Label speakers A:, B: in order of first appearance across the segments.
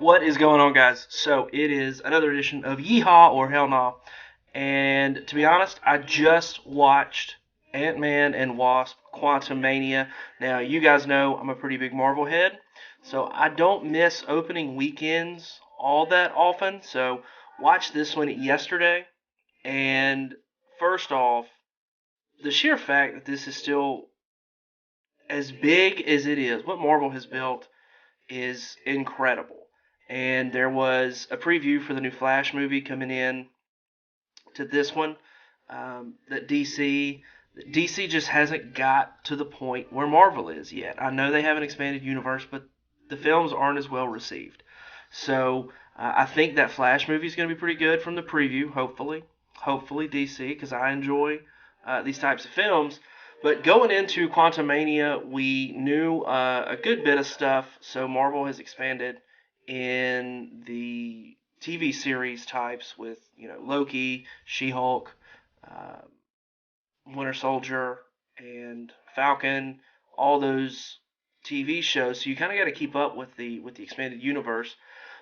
A: What is going on, guys? So it is another edition of Yeehaw or Hellnaw, and to be honest, I just watched Antman and Wasp: Quantumania. Now, you guys know I'm a pretty big Marvel head, so I don't miss opening weekends all that often. So watched this one yesterday, and first off, the sheer fact that this is still as big as it is, what Marvel has built is incredible. And there was a preview for the new Flash movie coming in to this one. That DC just hasn't got to the point where Marvel is yet. I know they have an expanded universe, but the films aren't as well received. So I think that Flash movie is going to be pretty good from the preview. Hopefully DC, because I enjoy these types of films. But going into Quantumania, we knew a good bit of stuff. So Marvel has expanded in the TV series types with Loki, She-Hulk, uh, Winter Soldier, and Falcon. All those TV shows. So you kind of got to keep up with the expanded universe.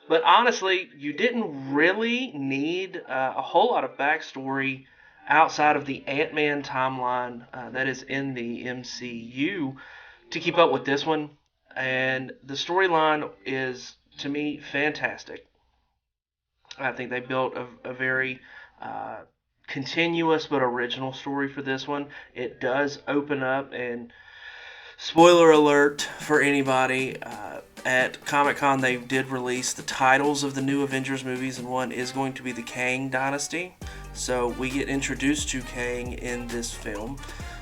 A: But honestly, you didn't really need a whole lot of backstory outside of the Ant-Man timeline that is in the MCU to keep up with this one. And the storyline is, to me, fantastic. I think they built a very continuous but original story for this one. It does open up, and spoiler alert for anybody, at Comic-Con they did release the titles of the new Avengers movies, and one is going to be the Kang Dynasty. So we get introduced to Kang in this film.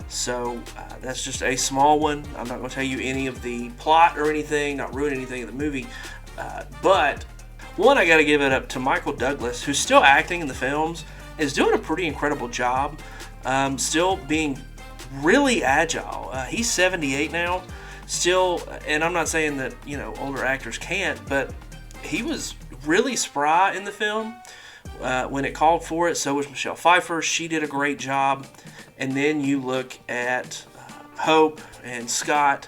A: So that's just a small one. I'm not going to tell you any of the plot or anything, not ruin anything of the movie. But one, I got to give it up to Michael Douglas, who's still acting in the films, is doing a pretty incredible job. Still being really agile. He's 78 now. Still, and I'm not saying that older actors can't, but he was really spry in the film when it called for it. So was Michelle Pfeiffer. She did a great job. And then you look at Hope and Scott,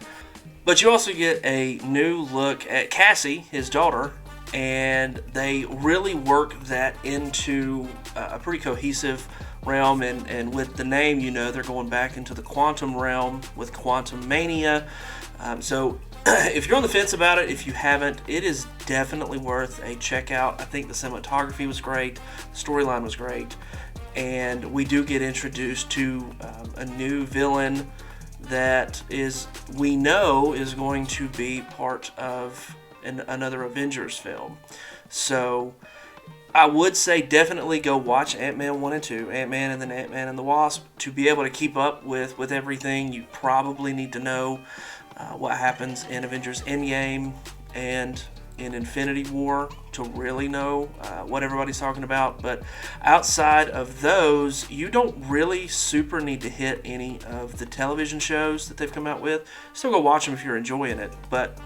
A: but you also get a new look at Cassie, his daughter, and they really work that into a pretty cohesive realm. And with the name, they're going back into the quantum realm with Quantumania. So if you're on the fence about it, if you haven't, it is definitely worth a check out. I think the cinematography was great, the storyline was great, and we do get introduced to a new villain that we know is going to be part of another Avengers film. So I would say definitely go watch Ant-Man 1 and 2, Ant-Man and then Ant-Man and the Wasp. To be able to keep up with everything, you probably need to know what happens in Avengers Endgame and in Infinity War to really know what everybody's talking about. But outside of those, you don't really super need to hit any of the television shows that they've come out with. Still go watch them if you're enjoying it, but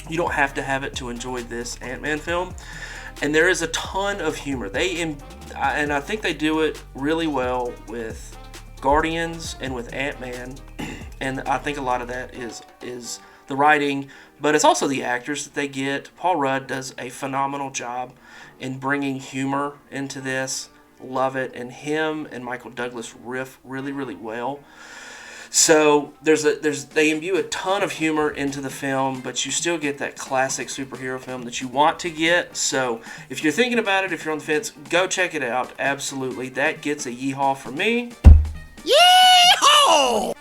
A: you don't have to have it to enjoy this Ant-Man film. And there is a ton of humor. And I think they do it really well with Guardians and with Ant-Man. And I think a lot of that is the writing, but it's also the actors that they get. Paul Rudd does a phenomenal job in bringing humor into this. Love it. And him and Michael Douglas riff really, really well. So they imbue a ton of humor into the film, but you still get that classic superhero film that you want to get. So if you're thinking about it, if you're on the fence, go check it out. Absolutely. That gets a yeehaw from me.
B: Yeehaw!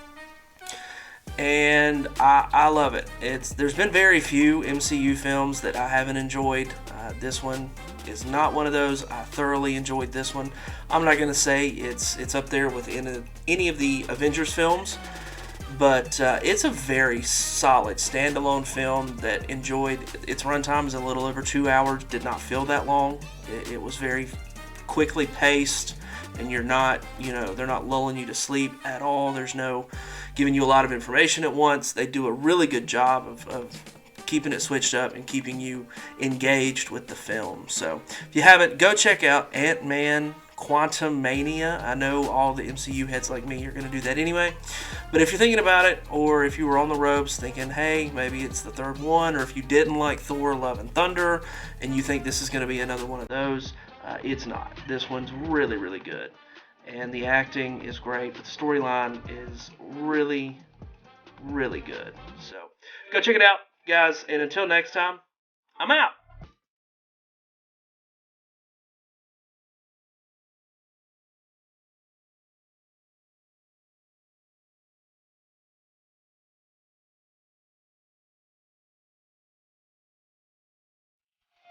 A: And I love it. There's been very few MCU films that I haven't enjoyed. This one is not one of those. I thoroughly enjoyed this one. I'm not going to say it's up there with any of the Avengers films, but it's a very solid standalone film that enjoyed. Its runtime is a little over 2 hours. Did not feel that long. It was very quickly paced, and they're not lulling you to sleep at all. There's no giving you a lot of information at once. They do a really good job of keeping it switched up and keeping you engaged with the film. So if you haven't, go check out Ant-Man Quantumania. I know all the MCU heads like me are going to do that anyway. But if you're thinking about it, or if you were on the ropes thinking, hey, maybe it's the third one, or if you didn't like Thor, Love, and Thunder, and you think this is going to be another one of those, it's not. This one's really, really good. And the acting is great, but the storyline is really, really good. So go check it out, guys. And until next time, I'm out.